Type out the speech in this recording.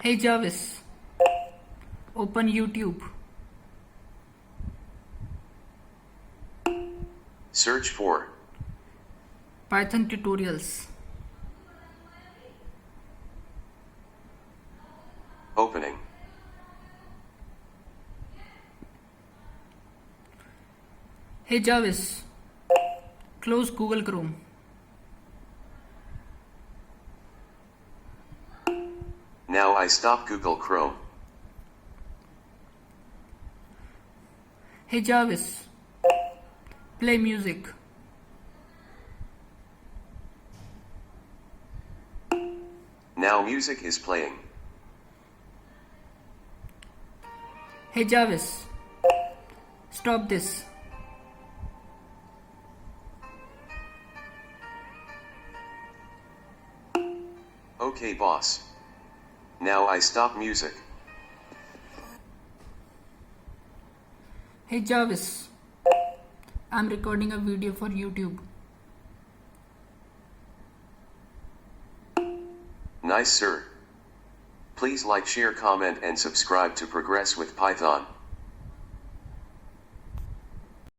Hey Jarvis, open YouTube. Search for Python tutorials. opening. Hey Jarvis, close Google Chrome. Now I stop Google Chrome. Hey Jarvis, play music. Now music is playing. Hey Jarvis, stop this. Okay, boss. Now I stop music. Hey Jarvis, I'm recording a video for YouTube. Nice, sir. Please like, share, comment, and subscribe to Progress with Python.